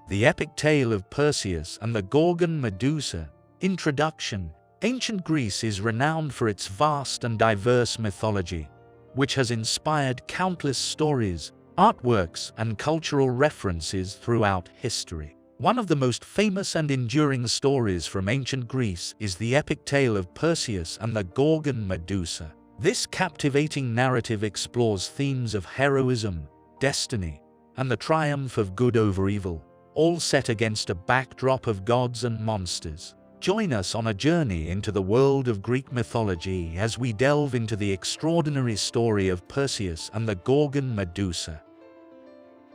The epic tale of Perseus and the Gorgon Medusa. Introduction. Ancient Greece is renowned for its vast and diverse mythology, which has inspired countless stories, artworks, and cultural references throughout history. One of the most famous and enduring stories from ancient Greece is the epic tale of Perseus and the Gorgon Medusa. This captivating narrative explores themes of heroism, destiny, and the triumph of good over evil, all set against a backdrop of gods and monsters. Join us on a journey into the world of Greek mythology as we delve into the extraordinary story of Perseus and the Gorgon Medusa.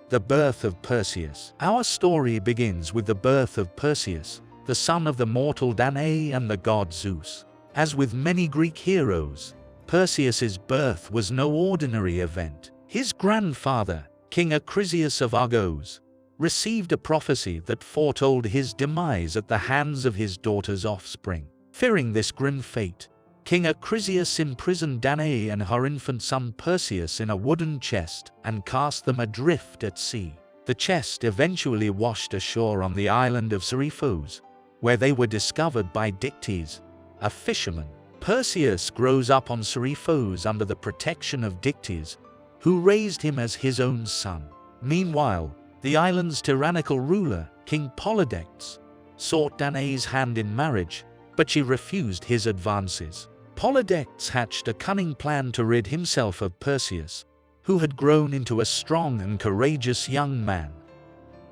The birth of Perseus. Our story begins with the birth of Perseus, the son of the mortal Danae and the god Zeus. As with many Greek heroes, Perseus's birth was no ordinary event. His grandfather, King Acrisius of Argos, received a prophecy that foretold his demise at the hands of his daughter's offspring. Fearing this grim fate, King Acrisius imprisoned Danae and her infant son Perseus in a wooden chest and cast them adrift at sea. The chest eventually washed ashore on the island of Seriphos, where they were discovered by Dictys, a fisherman. Perseus grows up on Seriphos under the protection of Dictys, who raised him as his own son. Meanwhile, the island's tyrannical ruler, King Polydectes, sought Danae's hand in marriage, but she refused his advances. Polydectes hatched a cunning plan to rid himself of Perseus, who had grown into a strong and courageous young man.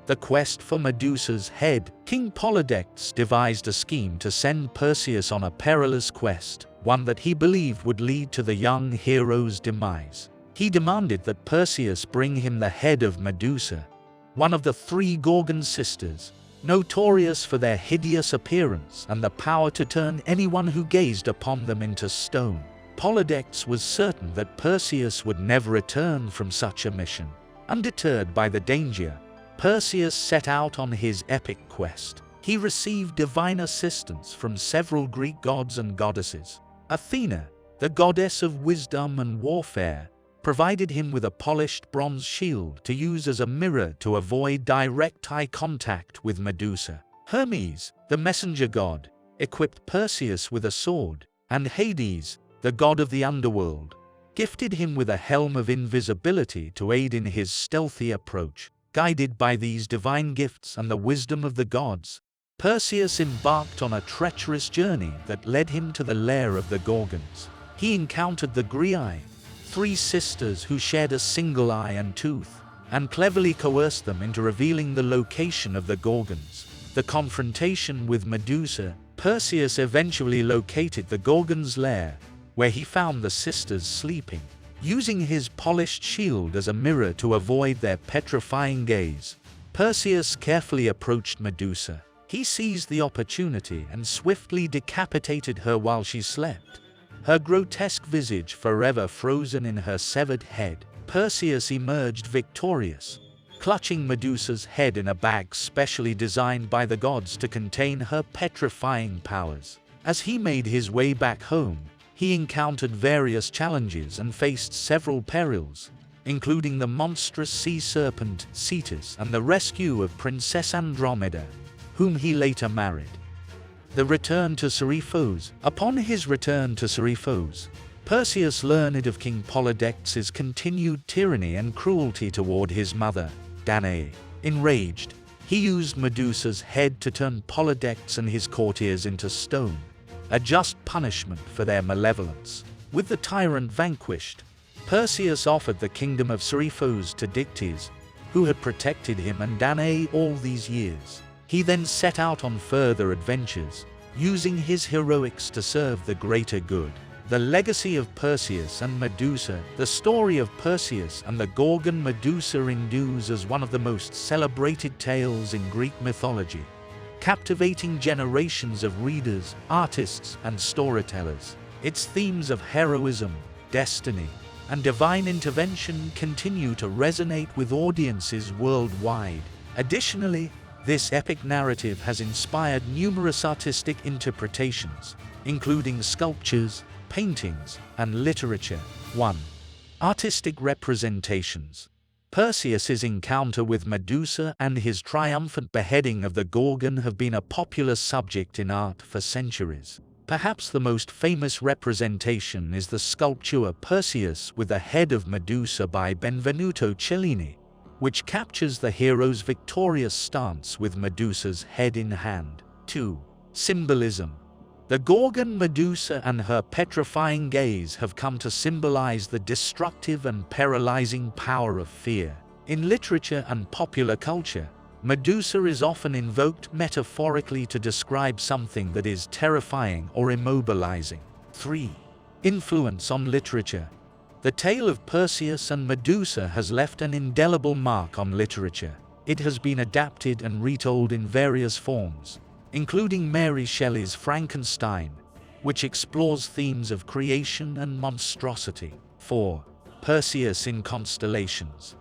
The quest for Medusa's head. King Polydectes devised a scheme to send Perseus on a perilous quest, one that he believed would lead to the young hero's demise. He demanded that Perseus bring him the head of Medusa, one of the three Gorgon sisters, notorious for their hideous appearance and the power to turn anyone who gazed upon them into stone. Polydectes was certain that Perseus would never return from such a mission. Undeterred by the danger, Perseus set out on his epic quest. He received divine assistance from several Greek gods and goddesses. Athena, the goddess of wisdom and warfare, provided him with a polished bronze shield to use as a mirror to avoid direct eye contact with Medusa. Hermes, the messenger god, equipped Perseus with a sword, and Hades, the god of the underworld, gifted him with a helm of invisibility to aid in his stealthy approach. Guided by these divine gifts and the wisdom of the gods, Perseus embarked on a treacherous journey that led him to the lair of the Gorgons. He encountered the Griae, three sisters who shared a single eye and tooth, and cleverly coerced them into revealing the location of the Gorgons. The confrontation with Medusa. Perseus eventually located the Gorgons' lair, where he found the sisters sleeping. Using his polished shield as a mirror to avoid their petrifying gaze, Perseus carefully approached Medusa. He seized the opportunity and swiftly decapitated her while she slept, her grotesque visage forever frozen in her severed head. Perseus emerged victorious, clutching Medusa's head in a bag specially designed by the gods to contain her petrifying powers. As he made his way back home, he encountered various challenges and faced several perils, including the monstrous sea serpent Cetus and the rescue of Princess Andromeda, whom he later married. The return to Seriphos. Upon his return to Seriphos, Perseus learned of King Polydectes' continued tyranny and cruelty toward his mother, Danae. Enraged, he used Medusa's head to turn Polydectes and his courtiers into stone, a just punishment for their malevolence. With the tyrant vanquished, Perseus offered the kingdom of Seriphos to Dictys, who had protected him and Danae all these years. He then set out on further adventures, using his heroics to serve the greater good. The legacy of Perseus and Medusa. The story of Perseus and the Gorgon Medusa endures as one of the most celebrated tales in Greek mythology, captivating generations of readers, artists, and storytellers. Its themes of heroism, destiny, and divine intervention continue to resonate with audiences worldwide. Additionally, this epic narrative has inspired numerous artistic interpretations, including sculptures, paintings, and literature. 1. Artistic representations. Perseus's encounter with Medusa and his triumphant beheading of the Gorgon have been a popular subject in art for centuries. Perhaps the most famous representation is the sculpture Perseus with the head of Medusa by Benvenuto Cellini, which captures the hero's victorious stance with Medusa's head in hand. 2. Symbolism. The Gorgon Medusa and her petrifying gaze have come to symbolize the destructive and paralyzing power of fear. In literature and popular culture, Medusa is often invoked metaphorically to describe something that is terrifying or immobilizing. 3. Influence on literature. The tale of Perseus and Medusa has left an indelible mark on literature. It has been adapted and retold in various forms, including Mary Shelley's Frankenstein, which explores themes of creation and monstrosity. 4. Perseus in constellations.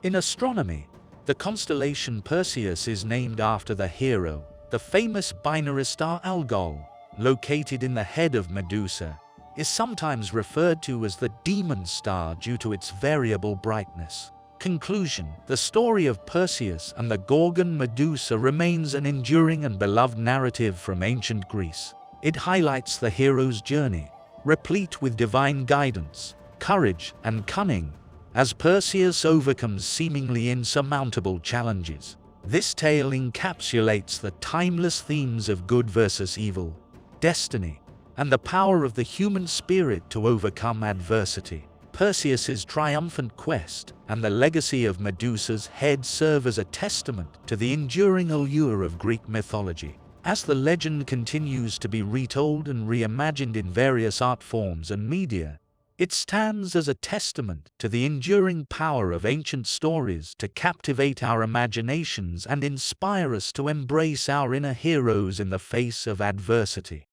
In astronomy, the constellation Perseus is named after the hero, the famous binary star Algol, located in the head of Medusa, is sometimes referred to as the demon star due to its variable brightness. Conclusion. The story of Perseus and the Gorgon Medusa remains an enduring and beloved narrative from ancient Greece. It highlights the hero's journey, replete with divine guidance, courage, and cunning, as Perseus overcomes seemingly insurmountable challenges. This tale encapsulates the timeless themes of good versus evil, destiny, and the power of the human spirit to overcome adversity. Perseus's triumphant quest and the legacy of Medusa's head serve as a testament to the enduring allure of Greek mythology. As the legend continues to be retold and reimagined in various art forms and media, it stands as a testament to the enduring power of ancient stories to captivate our imaginations and inspire us to embrace our inner heroes in the face of adversity.